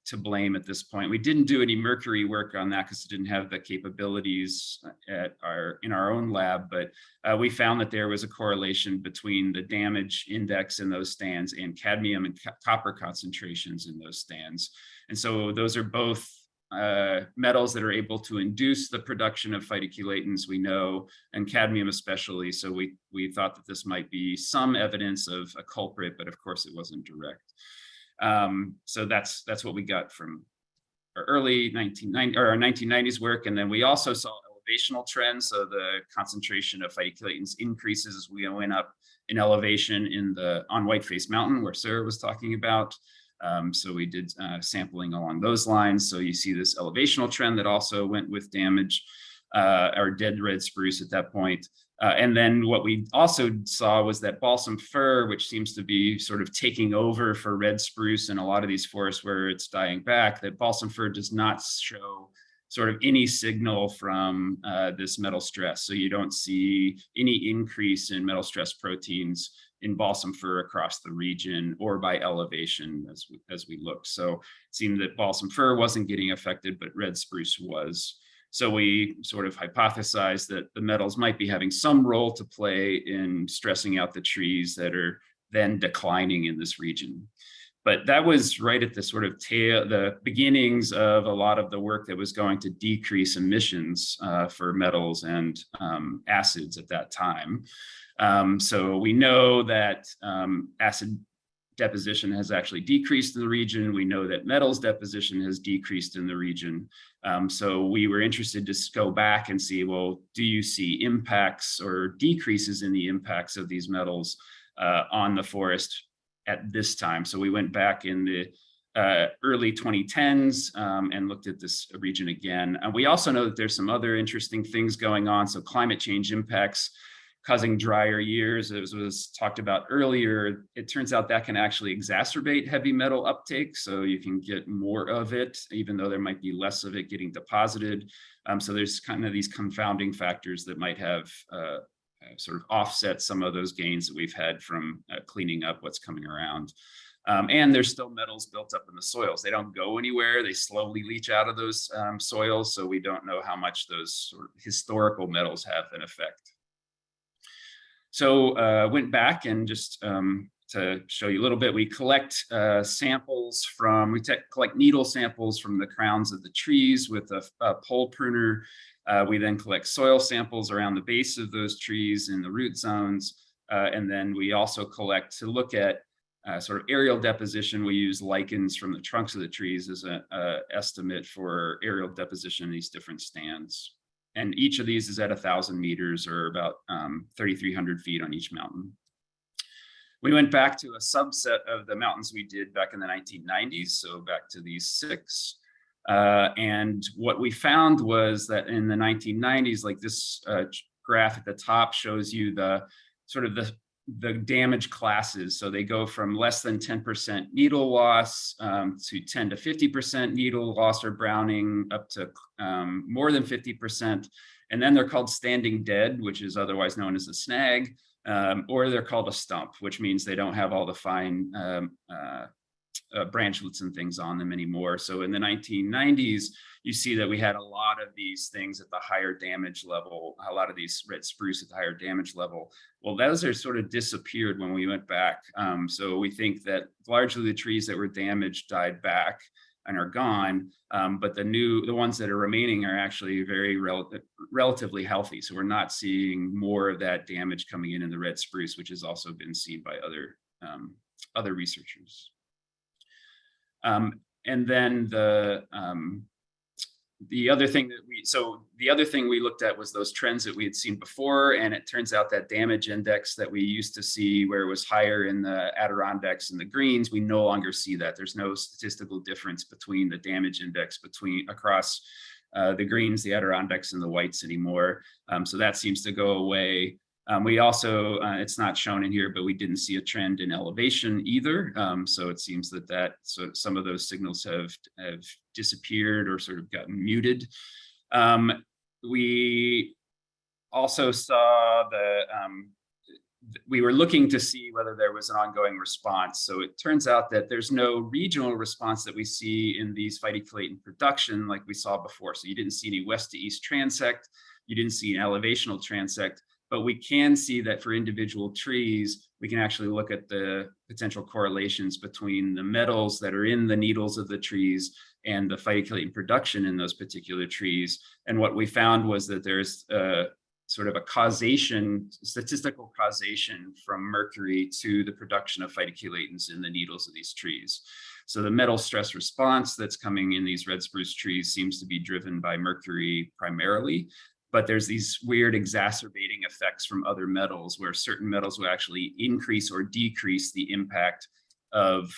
to blame at this point. We didn't do any mercury work on that because it didn't have the capabilities in our own lab, but we found that there was a correlation between the damage index in those stands and cadmium and copper concentrations in those stands. And so those are both metals that are able to induce the production of phytochelatins, we know, and cadmium especially. So we thought that this might be some evidence of a culprit, but of course it wasn't direct. So that's what we got from early 1990s work. And then we also saw elevational trends. So the concentration of phytochetans increases as we went up in elevation on Whiteface Mountain, where Sara was talking about. So we did sampling along those lines. So you see this elevational trend that also went with damage or dead red spruce at that point. And then what we also saw was that balsam fir, which seems to be sort of taking over for red spruce in a lot of these forests where it's dying back, that balsam fir does not show sort of any signal from this metal stress. So you don't see any increase in metal stress proteins in balsam fir across the region or by elevation as we looked. So it seemed that balsam fir wasn't getting affected, but red spruce was. So we sort of hypothesized that the metals might be having some role to play in stressing out the trees that are then declining in this region. But that was right at the sort of the beginnings of a lot of the work that was going to decrease emissions for metals and acids at that time. So we know that acid deposition has actually decreased in the region. We know that metals deposition has decreased in the region. So we were interested to go back and see, well, do you see impacts or decreases in the impacts of these metals on the forest at this time? So we went back in the early 2010s and looked at this region again. And we also know that there's some other interesting things going on. So climate change impacts causing drier years, as was talked about earlier, it turns out that can actually exacerbate heavy metal uptake. So you can get more of it, even though there might be less of it getting deposited. So there's kind of these confounding factors that might have sort of offset some of those gains that we've had from cleaning up what's coming around. And there's still metals built up in the soils. They don't go anywhere. They slowly leach out of those soils. So we don't know how much those sort of historical metals have an effect. So went back and just to show you a little bit, we collect samples from, collect needle samples from the crowns of the trees with a pole pruner. We then collect soil samples around the base of those trees in the root zones. And then we also collect to look at sort of aerial deposition. We use lichens from the trunks of the trees as an estimate for aerial deposition in these different stands. And each of these is at 1,000 meters or about 3,300 feet on each mountain. We went back to a subset of the mountains we did back in the 1990s, so back to these 6. And what we found was that in the 1990s, like this graph at the top shows you the sort of the damage classes. So they go from less than 10% needle loss to 10 to 50% needle loss or browning up to more than 50%. And then they're called standing dead, which is otherwise known as a snag, or they're called a stump, which means they don't have all the fine branchlets and things on them anymore. So in the 1990s, you see that we had a lot of these things at the higher damage level, a lot of these red spruce at the higher damage level. Well, those are sort of disappeared when we went back. So we think that largely the trees that were damaged died back and are gone, but the ones that are remaining are actually very relatively healthy. So we're not seeing more of that damage coming in the red spruce, which has also been seen by other researchers. And then the other thing we looked at was those trends that we had seen before, and it turns out that damage index that we used to see where it was higher in the Adirondacks and the greens, we no longer see that. There's no statistical difference between the damage index across the greens, the Adirondacks, and the whites anymore. So that seems to go away. We also, it's not shown in here, but we didn't see a trend in elevation either. So it seems that some of those signals have disappeared or sort of gotten muted. We also saw we were looking to see whether there was an ongoing response. So it turns out that there's no regional response that we see in these phytochelate production like we saw before. So you didn't see any west to east transect, you didn't see an elevational transect. But we can see that for individual trees, we can actually look at the potential correlations between the metals that are in the needles of the trees and the phytochelate production in those particular trees. And what we found was that there's sort of a statistical causation from mercury to the production of phytochelatins in the needles of these trees. So the metal stress response that's coming in these red spruce trees seems to be driven by mercury primarily, but there's these weird exacerbating effects from other metals where certain metals will actually increase or decrease the impact of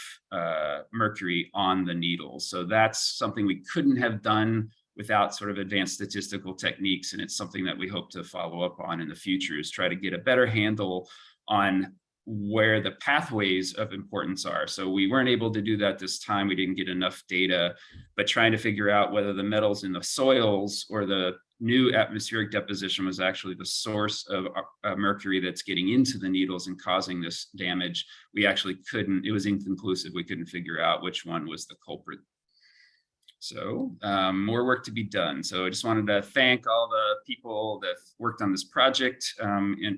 mercury on the needles. So that's something we couldn't have done without sort of advanced statistical techniques. And it's something that we hope to follow up on in the future, is try to get a better handle on where the pathways of importance are. So we weren't able to do that this time. We didn't get enough data, but trying to figure out whether the metals in the soils or the new atmospheric deposition was actually the source of mercury that's getting into the needles and causing this damage. We actually couldn't, it was inconclusive. We couldn't figure out which one was the culprit. So more work to be done. So I just wanted to thank all the people that worked on this project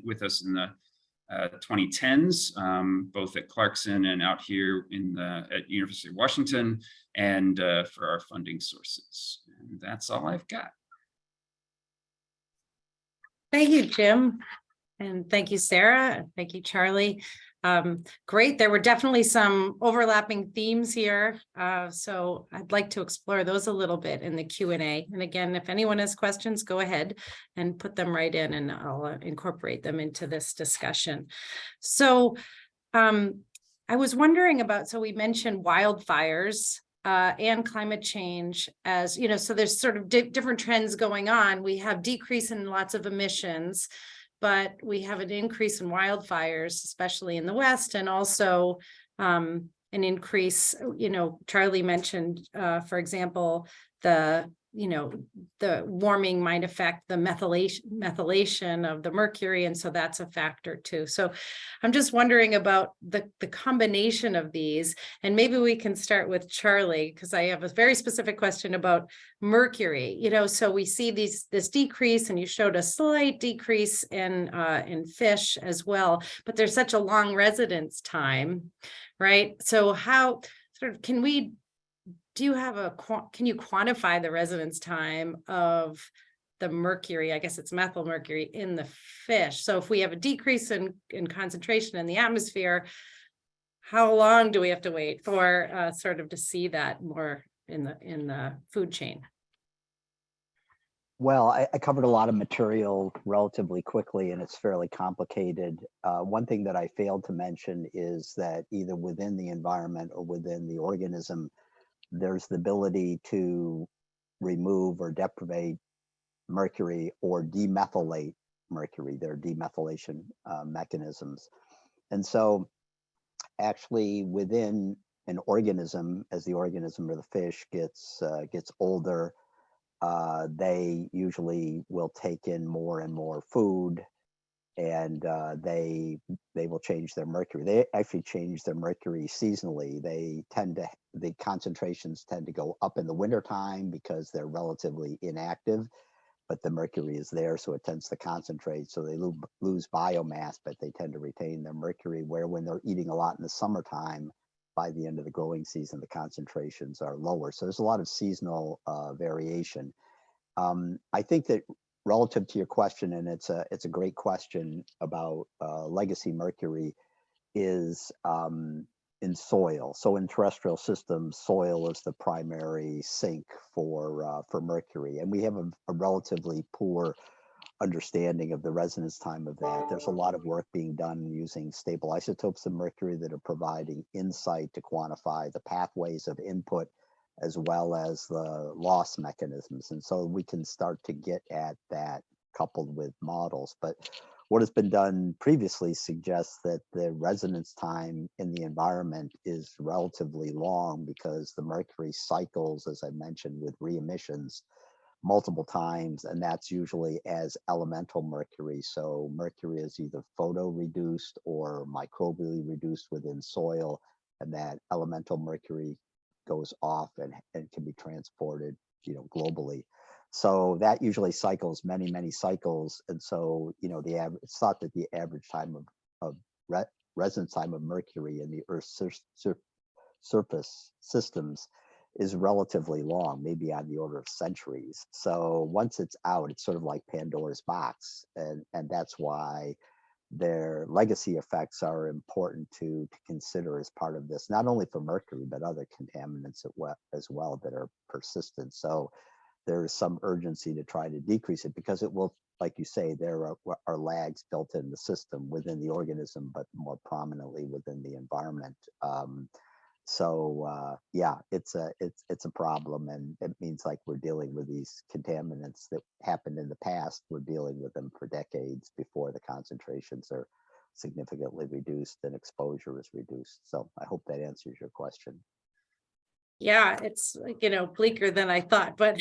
with us in the 2010s, both at Clarkson and out here at University of Washington, and for our funding sources. And that's all I've got.
Thank you, Jim. And thank you, Sarah. Thank you, Charlie. Great. There were definitely some overlapping themes here. So I'd like to explore those a little bit in the Q&A. And again, if anyone has questions, go ahead and put them right in and I'll incorporate them into this discussion. So I was wondering about, so we mentioned wildfires and climate change as, you know, so there's sort of different trends going on. We have decrease in lots of emissions, but we have an increase in wildfires, especially in the West, and also an increase, you know, Charlie mentioned, for example, the warming might affect the methylation of the mercury. And so that's a factor too. So I'm just wondering about the combination of these, and maybe we can start with Charlie, because I have a very specific question about mercury. You know, so we see this decrease, and you showed a slight decrease in fish as well, but there's such a long residence time, right? So how sort of can you quantify the residence time of the mercury? I guess it's methyl mercury in the fish. So if we have a decrease in concentration in the atmosphere, how long do we have to wait for sort of to see that more in the food chain?
Well, I covered a lot of material relatively quickly, and it's fairly complicated. One thing that I failed to mention is that either within the environment or within the organism, there's the ability to remove or deprivate mercury or demethylate mercury. There are demethylation mechanisms. And so actually within an organism, as the organism or the fish gets older, they usually will take in more and more food, and they will change their mercury. They actually change their mercury seasonally. The concentrations tend to go up in the wintertime because they're relatively inactive, but the mercury is there, so it tends to concentrate. So they lose biomass, but they tend to retain their mercury, where when they're eating a lot in the summertime, by the end of the growing season, the concentrations are lower. So there's a lot of seasonal variation. I think that relative to your question, and it's a great question about legacy mercury, is in soil. So in terrestrial systems, soil is the primary sink for mercury, and we have a relatively poor understanding of the residence time of that. There's a lot of work being done using stable isotopes of mercury that are providing insight to quantify the pathways of input as well as the loss mechanisms. And so we can start to get at that coupled with models. But what has been done previously suggests that the residence time in the environment is relatively long, because the mercury cycles, as I mentioned, with re-emissions multiple times, and that's usually as elemental mercury. So mercury is either photo reduced or microbially reduced within soil, and that elemental mercury goes off and can be transported, globally. So that usually cycles many cycles. And so, it's thought that the average time of residence time of mercury in the Earth's surface systems is relatively long, maybe on the order of centuries. So once it's out, it's sort of like Pandora's box, and that's why their legacy effects are important to consider as part of this, not only for mercury, but other contaminants as well that are persistent. So there is some urgency to try to decrease it, because it will, like you say, there are lags built in the system within the organism, but more prominently within the environment. Yeah, it's a problem, and it means like we're dealing with these contaminants that happened in the past. We're dealing with them for decades before the concentrations are significantly reduced and exposure is reduced. So I hope that answers your question.
Yeah, it's, bleaker than I thought, but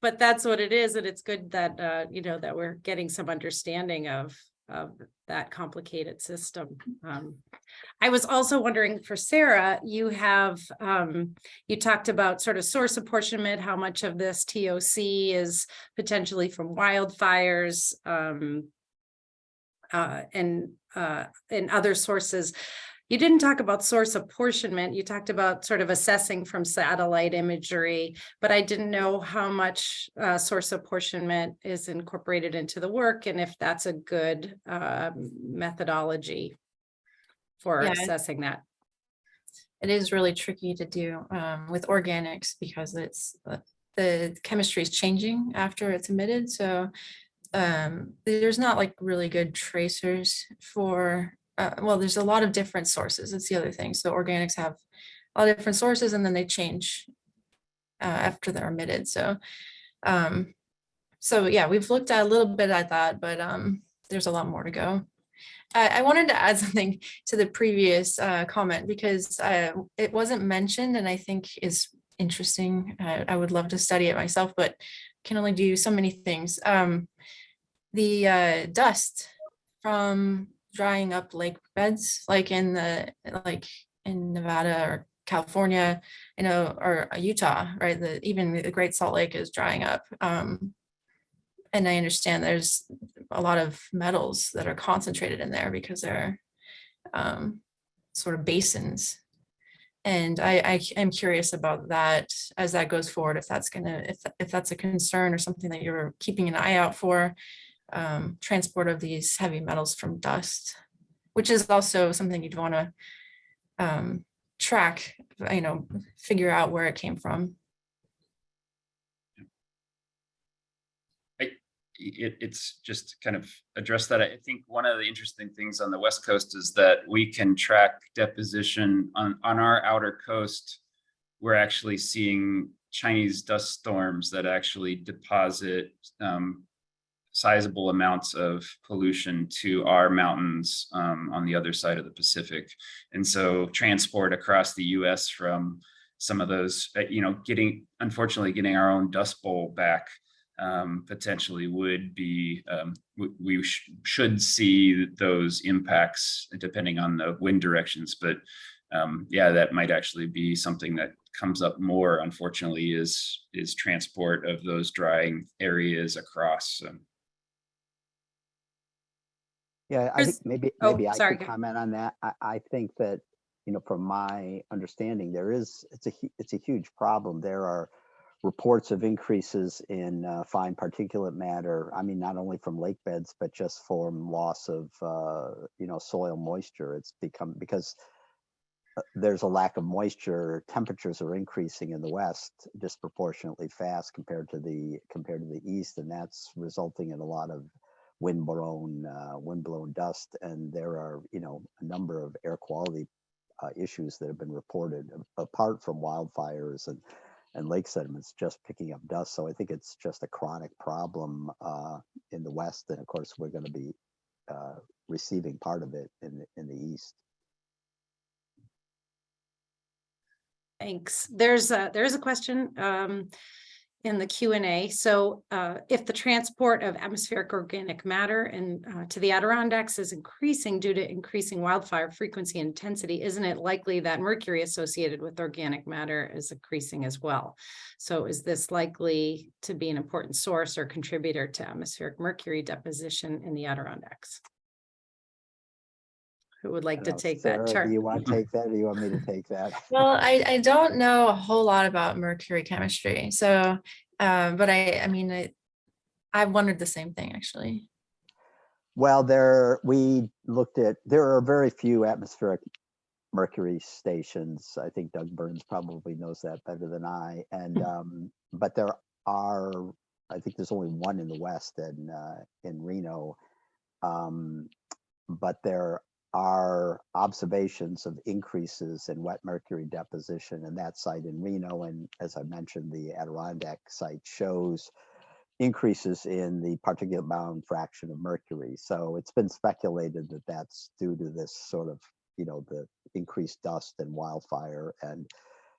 but that's what it is. And it's good that, that we're getting some understanding of that complicated system. I was also wondering for Sara, you have, you talked about sort of source apportionment, how much of this TOC is potentially from wildfires and other sources. You didn't talk about source apportionment. You talked about sort of assessing from satellite imagery, but I didn't know how much source apportionment is incorporated into the work, and if that's a good methodology for assessing that.
It is really tricky to do with organics, because it's the chemistry is changing after it's emitted. So there's not like really good tracers for well, there's a lot of different sources. It's the other thing. So organics have a lot of different sources, and then they change after they're emitted. So yeah, we've looked at a little bit at that, but there's a lot more to go. I wanted to add something to the previous comment, because it wasn't mentioned, and I think is interesting. I would love to study it myself, but can only do so many things. The dust from drying up lake beds, like in Nevada or California, or Utah, right? Even the Great Salt Lake is drying up. And I understand there's a lot of metals that are concentrated in there because they're sort of basins. And I am curious about that as that goes forward, if that's a concern or something that you're keeping an eye out for. Transport of these heavy metals from dust, which is also something you'd want to track, figure out where it came from.
It's just kind of address that. I think one of the interesting things on the West Coast is that we can track deposition on our outer coast. We're actually seeing Chinese dust storms that actually deposit sizable amounts of pollution to our mountains on the other side of the Pacific. And so transport across the US from some of those, unfortunately getting our own dust bowl back potentially would be, we should see those impacts depending on the wind directions. But yeah, that might actually be something that comes up more, unfortunately, is transport of those drying areas across.
Yeah, I think maybe I
sorry.
could comment on that. I think that, from my understanding, it's a huge problem. There are reports of increases in fine particulate matter. I mean, not only from lake beds, but just from loss of, soil moisture. It's become, because there's a lack of moisture, temperatures are increasing in the West disproportionately fast compared to the East, and that's resulting in a lot of windblown dust. And there are, a number of air quality issues that have been reported apart from wildfires and lake sediments just picking up dust. So I think it's just a chronic problem in the West, and of course we're going to be receiving part of it in the East.
Thanks. There's a question in the Q&A. So if the transport of atmospheric organic matter and to the Adirondacks is increasing due to increasing wildfire frequency and intensity, isn't it likely that mercury associated with organic matter is increasing as well? So is this likely to be an important source or contributor to atmospheric mercury deposition in the Adirondacks? who would like
I
to
don't know,
take that
Sarah,
chart.
do you want to take that or do you want me to take that?
Well, I don't know a whole lot about mercury chemistry. So, but I mean, I wondered the same thing actually.
Well, we looked at, there are very few atmospheric mercury stations. I think Doug Burns probably knows that better than I. And but there are, I think there's only one in the West in Reno. But there are observations of increases in wet mercury deposition in that site in Reno. And as I mentioned, the Adirondack site shows increases in the particulate bound fraction of mercury. So it's been speculated that that's due to this sort of, the increased dust and wildfire. And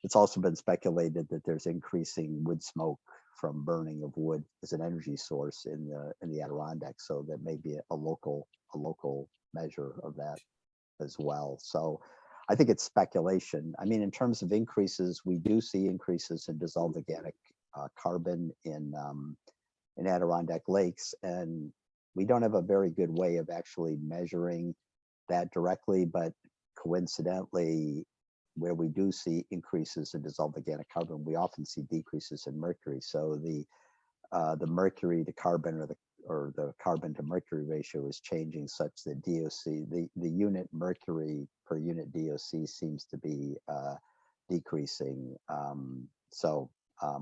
it's also been speculated that there's increasing wood smoke from burning of wood as an energy source in the Adirondacks. So that may be a local measure of that as well. So I think it's speculation. I mean, in terms of increases, we do see increases in dissolved organic carbon in Adirondack lakes, and we don't have a very good way of actually measuring that directly, but coincidentally, where we do see increases in dissolved organic carbon, we often see decreases in mercury. So the mercury to carbon or the carbon to mercury ratio is changing such that DOC, the unit mercury per unit DOC seems to be decreasing.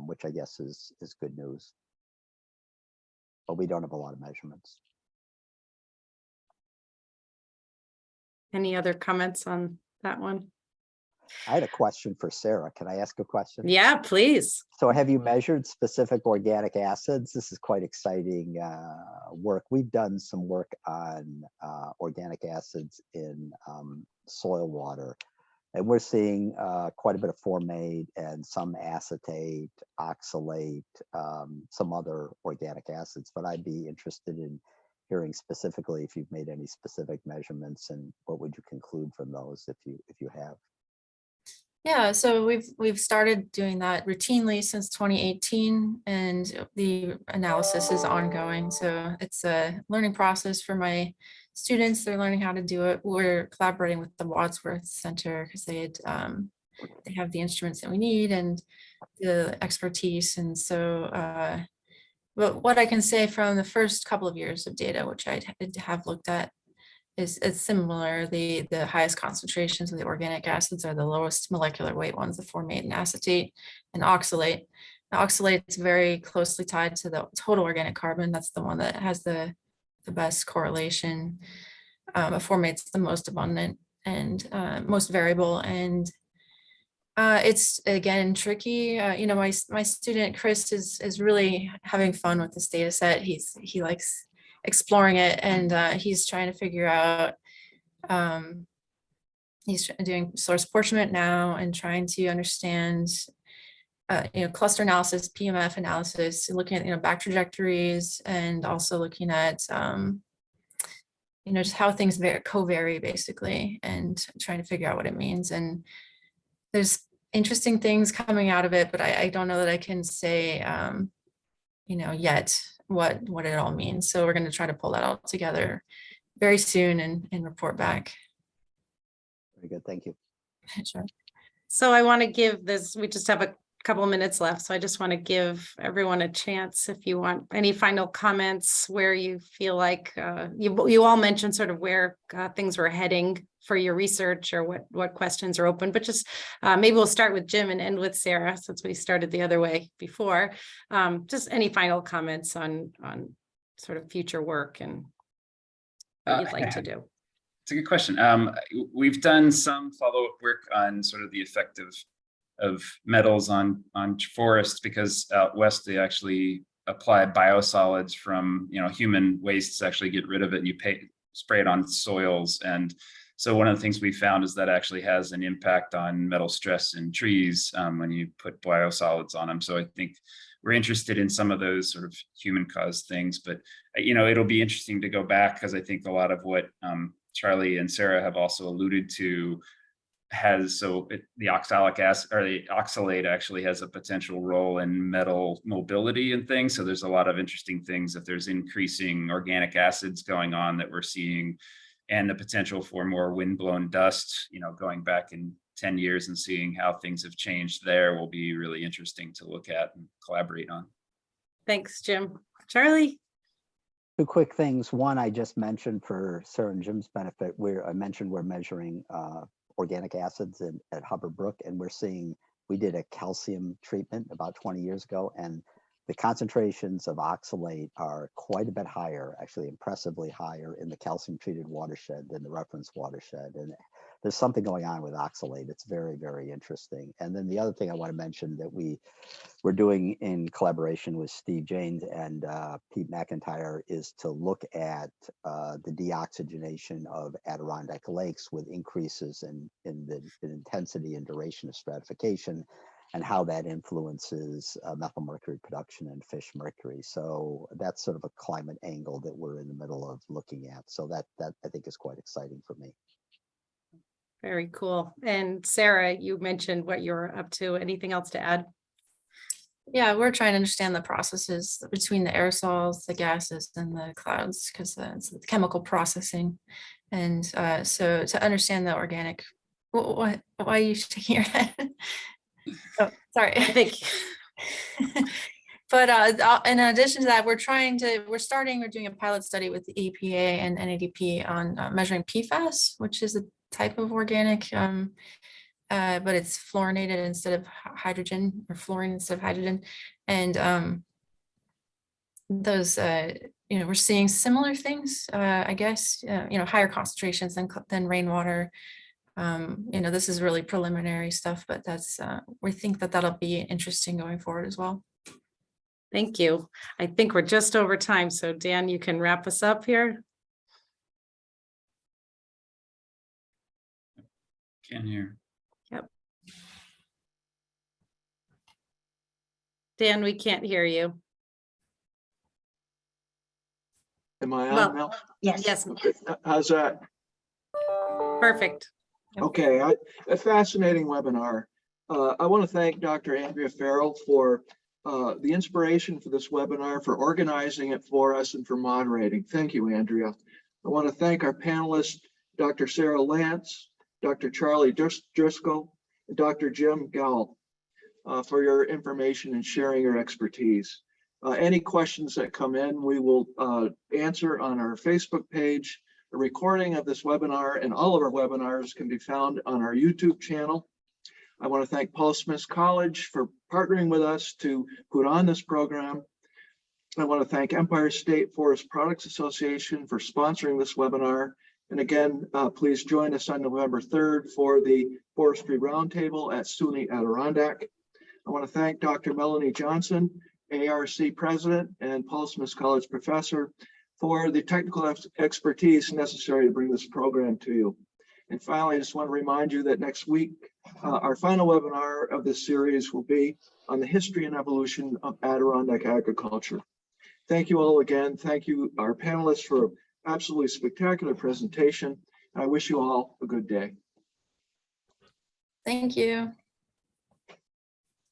Which I guess is good news. But we don't have a lot of measurements.
Any other comments on that one?
I had a question for Sara. Can I ask a question?
Yeah, please.
So have you measured specific organic acids? This is quite exciting work. We've done some work on organic acids in soil water, and we're seeing quite a bit of formate and some acetate, oxalate, some other organic acids. But I'd be interested in hearing specifically if you've made any specific measurements and what would you conclude from those if you have.
Yeah, so we've started doing that routinely since 2018, and the analysis is ongoing. So it's a learning process for my students. They're learning how to do it. We're collaborating with the Wadsworth Center because they have the instruments that we need and the expertise. And so, but what I can say from the first couple of years of data, which I have looked at, is similar. The highest concentrations of the organic acids are the lowest molecular weight ones, the formate and acetate and oxalate. The oxalate is very closely tied to the total organic carbon. That's the one that has the best correlation. Formate's the most abundant and most variable. And it's again tricky. My student Chris is really having fun with this data set. He likes exploring it, and he's trying to figure out, he's doing source apportionment now and trying to understand cluster analysis, PMF analysis, looking at back trajectories, and also looking at just how things co-vary basically, and trying to figure out what it means. And there's interesting things coming out of it, but I don't know that I can say yet what it all means. So we're going to try to pull that all together very soon and report back.
Very good, thank you.
Sure.
So I want to give this, we just have a couple of minutes left. So I just want to give everyone a chance if you want any final comments where you feel like you all mentioned sort of where things were heading for your research or what questions are open, but just maybe we'll start with Jim and end with Sara since we started the other way before. Just any final comments on sort of future work and what you'd like to do.
It's a good question. We've done some follow-up work on sort of the effect of metals on forests, because out west they actually apply biosolids from human wastes to actually get rid of it, and you spray it on soils. And so one of the things we found is that actually has an impact on metal stress in trees when you put biosolids on them. So I think we're interested in some of those sort of human caused things, but it'll be interesting to go back, because I think a lot of what Charlie and Sara have also alluded to the oxalic acid or the oxalate actually has a potential role in metal mobility and things. So there's a lot of interesting things if there's increasing organic acids going on that we're seeing and the potential for more windblown dust, going back in 10 years and seeing how things have changed there will be really interesting to look at and collaborate on.
Thanks, Jim. Charlie?
Two quick things. One, I just mentioned for Sarah and Jim's benefit, I mentioned we're measuring organic acids at Hubbard Brook, and we did a calcium treatment about 20 years ago, and the concentrations of oxalate are quite a bit higher, actually impressively higher in the calcium treated watershed than the reference watershed. And there's something going on with oxalate. It's very, very interesting. And then the other thing I want to mention that we're doing in collaboration with Steve Janes and Pete McIntyre is to look at the deoxygenation of Adirondack lakes with increases in the intensity and duration of stratification, and how that influences methylmercury production in fish mercury. So that's sort of a climate angle that we're in the middle of looking at. So that I think is quite exciting for me.
Very cool. And Sarah, you mentioned what you're up to. Anything else to add?
Yeah, we're trying to understand the processes between the aerosols, the gases, and the clouds, because it's the chemical processing. And so to understand the organic, why are you shaking your head? Oh, sorry.
I think.
But in addition to that, we're doing a pilot study with the EPA and NADP on measuring PFAS, which is a type of organic, but it's fluorinated instead of hydrogen, or fluorine instead of hydrogen. And those, we're seeing similar things, I guess, higher concentrations than rainwater. This is really preliminary stuff, but we think that'll be interesting going forward as well.
Thank you. I think we're just over time. So Dan, you can wrap us up here.
Can hear.
Yep. Dan, we can't hear you.
Am I
Well,
on now?
Yes,
Okay. How's that?
perfect.
Okay, a fascinating webinar. I want to thank Dr. Andrea Ferro for the inspiration for this webinar, for organizing it for us, and for moderating. Thank you, Andrea. I want to thank our panelists, Dr. Sara Lance, Dr. Charlie Driscoll, and Dr. Jim Gawel, for your information and sharing your expertise. Any questions that come in, we will answer on our Facebook page. A recording of this webinar and all of our webinars can be found on our YouTube channel. I want to thank Paul Smith College for partnering with us to put on this program. I want to thank Empire State Forest Products Association for sponsoring this webinar. And again, please join us on November 3rd for the Forestry Roundtable at SUNY Adirondack. I want to thank Dr. Melanie Johnson, ARC President and Paul Smith College Professor, for the technical expertise necessary to bring this program to you. And finally, I just want to remind you that next week, our final webinar of this series will be on the history and evolution of Adirondack agriculture. Thank you all again. Thank you, our panelists, for an absolutely spectacular presentation. I wish you all a good day.
Thank you.